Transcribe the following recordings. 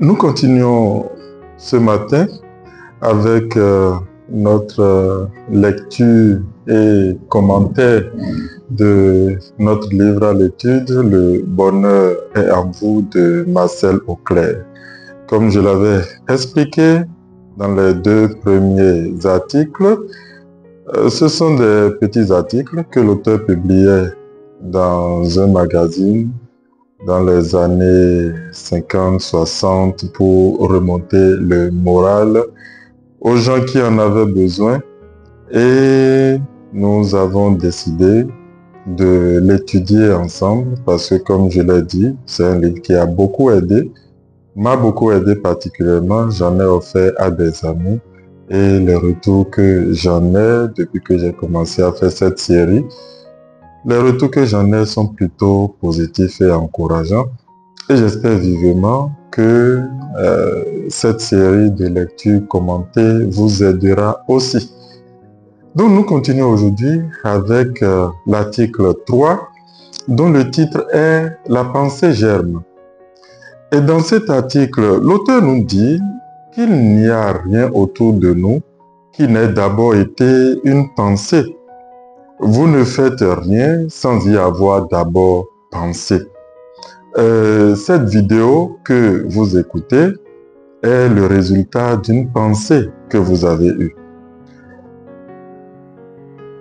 Nous continuons ce matin avec notre lecture et commentaire de notre livre à l'étude, Le bonheur est en vous de Marcel Auclair. Comme je l'avais expliqué dans les 2 premiers articles, ce sont des petits articles que l'auteur publiait dans un magazine dans les années 50-60 pour remonter le moral aux gens qui en avaient besoin. Et nous avons décidé de l'étudier ensemble parce que, comme je l'ai dit, c'est un livre qui a beaucoup aidé, m'a beaucoup aidé particulièrement. J'en ai offert à des amis et les retours que j'en ai depuis que j'ai commencé à faire cette série, les retours que j'en ai sont plutôt positifs et encourageants. Et j'espère vivement que cette série de lectures commentées vous aidera aussi. Donc nous continuons aujourd'hui avec l'article 3, dont le titre est « La pensée germe ». Et dans cet article, l'auteur nous dit qu'il n'y a rien autour de nous qui n'ait d'abord été une pensée. Vous ne faites rien sans y avoir d'abord pensé. Cette vidéo que vous écoutez est le résultat d'une pensée que vous avez eue.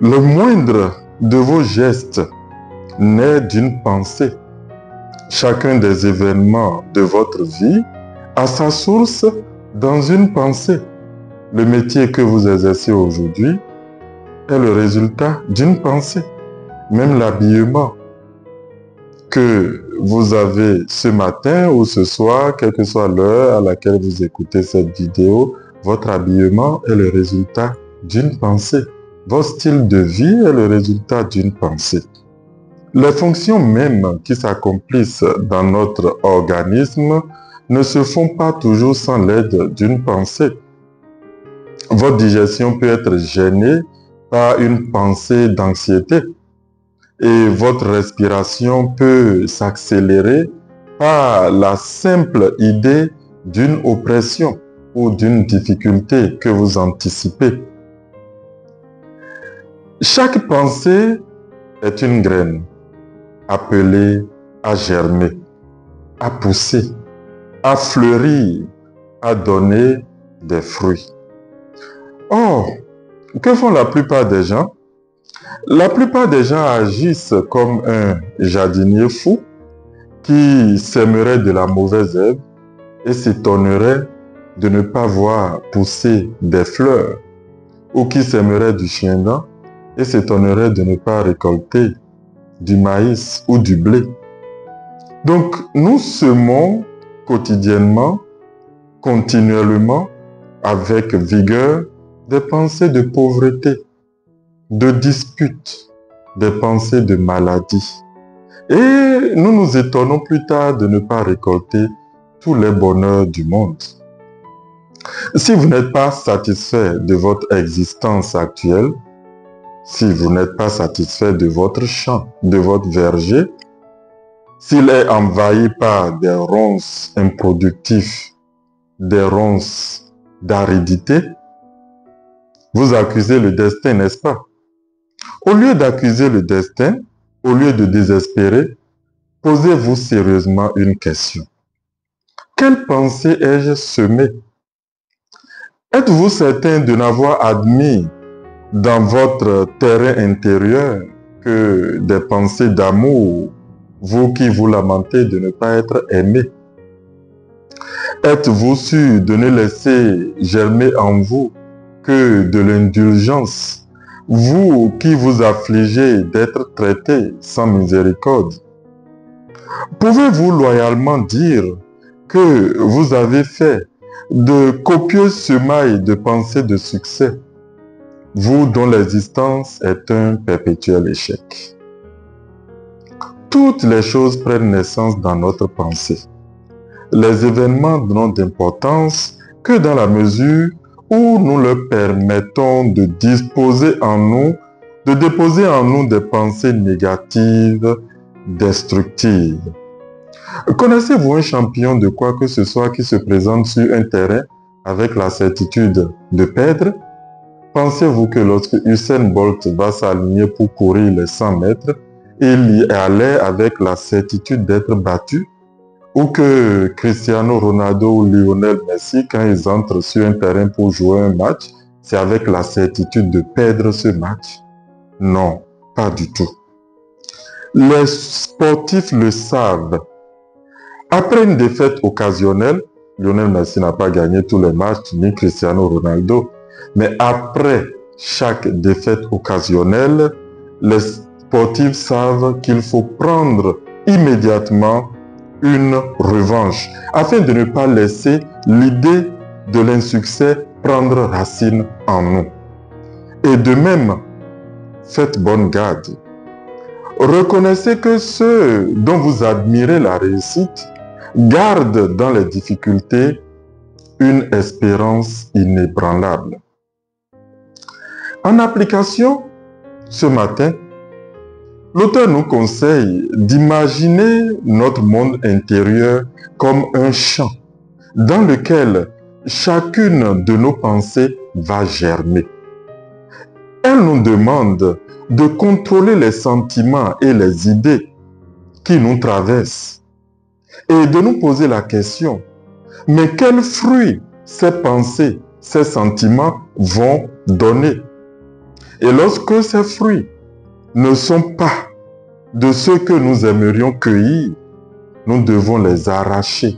Le moindre de vos gestes naît d'une pensée. Chacun des événements de votre vie a sa source dans une pensée. Le métier que vous exercez aujourd'hui est le résultat d'une pensée. Même l'habillement que vous avez ce matin ou ce soir, quelle que soit l'heure à laquelle vous écoutez cette vidéo, votre habillement est le résultat d'une pensée. Votre style de vie est le résultat d'une pensée. Les fonctions mêmes qui s'accomplissent dans notre organisme ne se font pas toujours sans l'aide d'une pensée. Votre digestion peut être gênée par une pensée d'anxiété et votre respiration peut s'accélérer par la simple idée d'une oppression ou d'une difficulté que vous anticipez. Chaque pensée est une graine appelée à germer, à pousser, à fleurir, à donner des fruits. Or, que font la plupart des gens? La plupart des gens agissent comme un jardinier fou qui sèmerait de la mauvaise herbe et s'étonnerait de ne pas voir pousser des fleurs, ou qui sèmerait du chien-dent et s'étonnerait de ne pas récolter du maïs ou du blé. Donc, nous semons quotidiennement, continuellement, avec vigueur, des pensées de pauvreté, de disputes, des pensées de maladie. Et nous nous étonnons plus tard de ne pas récolter tous les bonheurs du monde. Si vous n'êtes pas satisfait de votre existence actuelle, si vous n'êtes pas satisfait de votre champ, de votre verger, s'il est envahi par des ronces improductifs, des ronces d'aridité, vous accusez le destin, n'est-ce pas? Au lieu d'accuser le destin, au lieu de désespérer, posez-vous sérieusement une question. Quelle pensée ai-je semée? Êtes-vous certain de n'avoir admis dans votre terrain intérieur que des pensées d'amour, vous qui vous lamentez de ne pas être aimé? Êtes-vous sûr de ne laisser germer en vous que de l'indulgence, vous qui vous affligez d'être traité sans miséricorde? Pouvez-vous loyalement dire que vous avez fait de copieux semailles de pensées de succès, vous dont l'existence est un perpétuel échec? Toutes les choses prennent naissance dans notre pensée. Les événements n'ont d'importance que dans la mesure où nous leur permettons de déposer en nous des pensées négatives, destructives. Connaissez-vous un champion de quoi que ce soit qui se présente sur un terrain avec la certitude de perdre? Pensez-vous que lorsque Usain Bolt va s'aligner pour courir les 100 mètres, il y allait avec la certitude d'être battu? Ou que Cristiano Ronaldo ou Lionel Messi, quand ils entrent sur un terrain pour jouer un match, c'est avec la certitude de perdre ce match? Non, pas du tout. Les sportifs le savent. Après une défaite occasionnelle, Lionel Messi n'a pas gagné tous les matchs, ni Cristiano Ronaldo. Mais après chaque défaite occasionnelle, les sportifs savent qu'il faut prendre immédiatement une revanche afin de ne pas laisser l'idée de l'insuccès prendre racine en nous. Et de même, faites bonne garde. Reconnaissez que ceux dont vous admirez la réussite gardent dans les difficultés une espérance inébranlable. En application, ce matin, l'auteur nous conseille d'imaginer notre monde intérieur comme un champ dans lequel chacune de nos pensées va germer. Elle nous demande de contrôler les sentiments et les idées qui nous traversent et de nous poser la question, mais quels fruits ces pensées, ces sentiments vont donner? Et lorsque ces fruits ne sont pas de ceux que nous aimerions cueillir, nous devons les arracher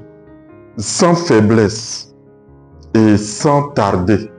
sans faiblesse et sans tarder.